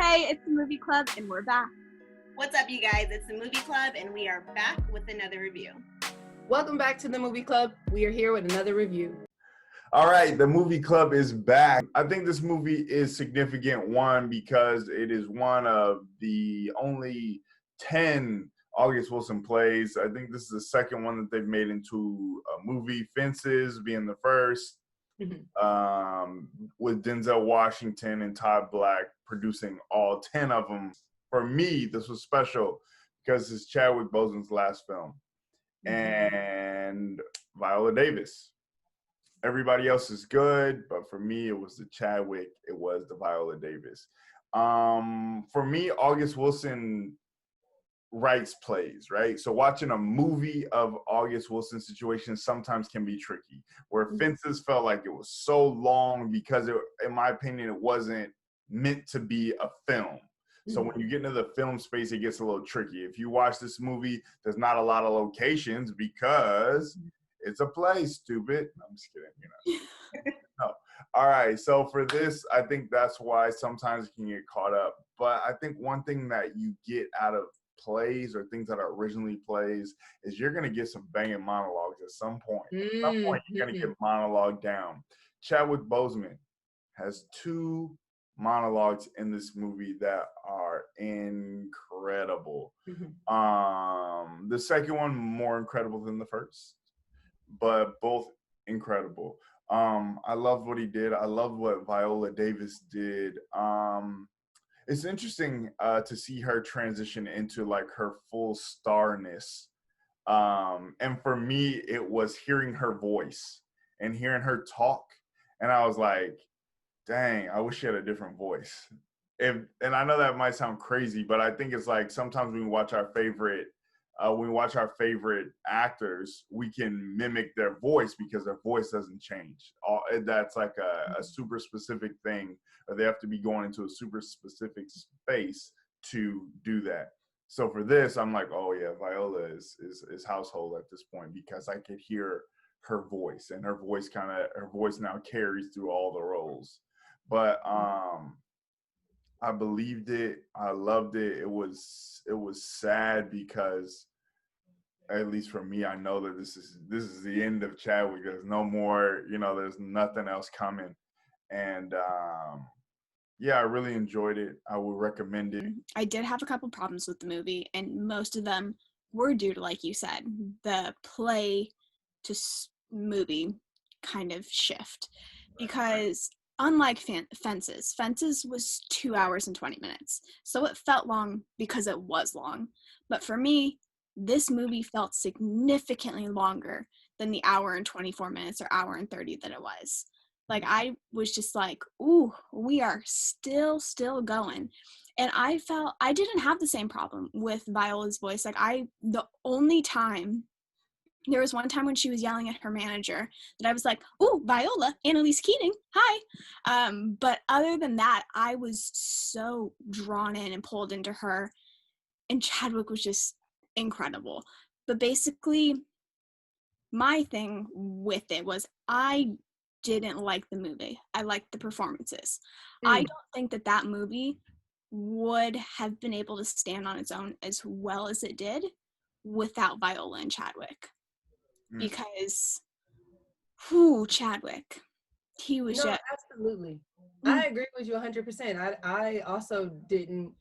Hey, it's the Movie Club, and we're back. What's up, you guys? It's the Movie Club, and we are back with another review. Welcome back to the Movie Club. We are here with another review. All right, the Movie Club is back. I think this movie is significant, one, because it is one of the only 10 August Wilson plays. I think this is the second one that they've made into a movie, Fences being the first, with Denzel Washington and Todd Black producing all 10 of them. For me, this was special because it's Chadwick Boseman's last film. And Viola Davis. Everybody else is good, but for me, it was the Chadwick. It was the Viola Davis. For me, August Wilson writes plays, right? So watching a movie of August Wilson situations sometimes can be tricky, where Fences felt like it was so long because, in my opinion, it wasn't meant to be a film. So when you get into the film space, it gets a little tricky. If you watch this movie, there's not a lot of locations because it's a play, stupid. I'm just kidding, No. All right, so for this, I think that's why sometimes it can get caught up. But I think one thing that you get out of plays or things that are originally plays is you're going to get some banging monologues at some point. At some point, you're going to get monologue down. Chadwick Boseman has 2 monologues in this movie that are incredible. The second one more incredible than the first, but both incredible. I love what he did. I love what Viola Davis did. It's interesting to see her transition into like her full starness. And for me, it was hearing her voice and hearing her talk. And I was like, dang, I wish she had a different voice. And I know that might sound crazy, but I think it's like sometimes when we watch our favorite actors, we can mimic their voice because their voice doesn't change. That's like a super specific thing, or they have to be going into a super specific space to do that. So for this, I'm like, oh yeah, Viola is household at this point because I could hear her voice, and her voice now carries through all the roles. But I believed it. I loved it. It was sad because, at least for me, I know that this is the end of Chadwick. There's no more, there's nothing else coming. And yeah, I really enjoyed it. I would recommend it. I did have a couple problems with the movie, and most of them were due to, like you said, the play to movie kind of shift. Because unlike Fences was 2 hours and 20 minutes. So it felt long because it was long. But for me, this movie felt significantly longer than the hour and 24 minutes or hour and 30 that it was. Like, I was just like, ooh, we are still going. And I felt I didn't have the same problem with Viola's voice. Like, there was one time when she was yelling at her manager that I was like, ooh, Viola, Annalise Keating, hi. But other than that, I was so drawn in and pulled into her. And Chadwick was just incredible. But basically, my thing with it was I didn't like the movie. I liked the performances. I don't think that movie would have been able to stand on its own as well as it did without Viola and Chadwick. Because, Chadwick, he was just... Absolutely. I agree with you 100%. I also didn't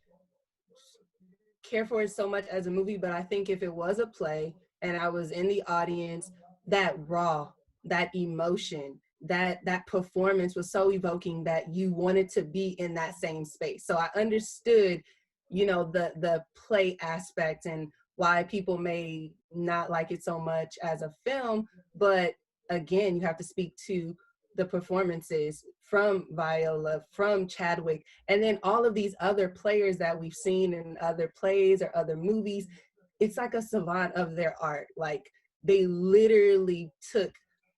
care for it so much as a movie, but I think if it was a play and I was in the audience, that raw, that emotion, that performance was so evoking that you wanted to be in that same space. So I understood, the play aspect and why people may not like it so much as a film. But again, you have to speak to the performances from Viola, from Chadwick, and then all of these other players that we've seen in other plays or other movies. It's like a savant of their art. Like, they literally took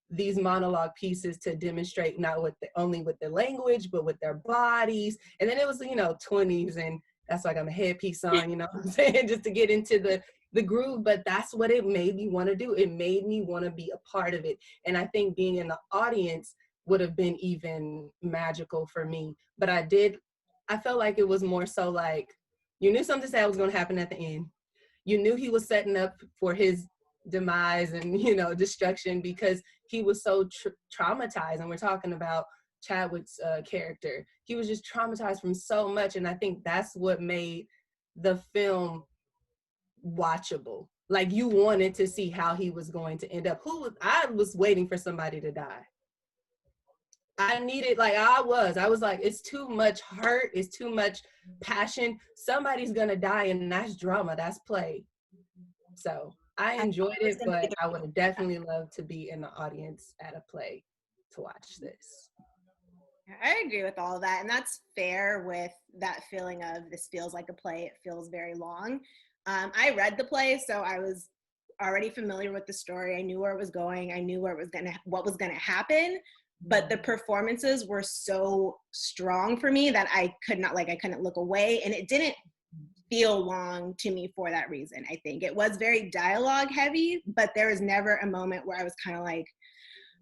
these monologue pieces to demonstrate not only with their language, but with their bodies. And then it was, 20s, and that's why I got my headpiece on, what I'm saying, just to get into the groove. But that's what it made me want to do. It made me want to be a part of it. And I think being in the audience would have been even magical for me. But I did I felt like it was more so like, you knew something sad was going to happen at the end. You knew he was setting up for his demise and, you know, destruction, because he was so traumatized. And we're talking about Chadwick's character. He was just traumatized from so much. And I think that's what made the film watchable. Like, you wanted to see how he was going to end up. I was waiting for somebody to die. I needed, like, I was like, it's too much hurt, it's too much passion. Somebody's gonna die, and that's drama, that's play. So I enjoyed it, but I would have definitely loved to be in the audience at a play to watch this. I agree with all of that, and that's fair with that feeling of this feels like a play, it feels very long. I read the play, so I was already familiar with the story. I knew where it was going. I knew what was gonna happen. But the performances were so strong for me that I couldn't look away, and it didn't feel long to me for that reason. I think it was very dialogue heavy, but there was never a moment where I was kind of like,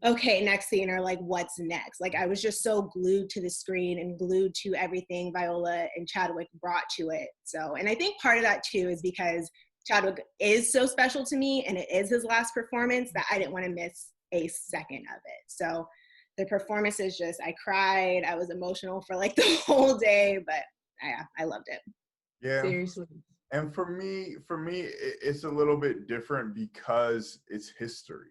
okay, next scene, or like, what's next? Like, I was just so glued to the screen and glued to everything Viola and Chadwick brought to it. So, and I think part of that too is because Chadwick is so special to me, and it is his last performance, that I didn't want to miss a second of it. So the performances, just, I cried, I was emotional for like the whole day, but yeah, I loved it. Yeah. Seriously. And for me, it's a little bit different because it's history.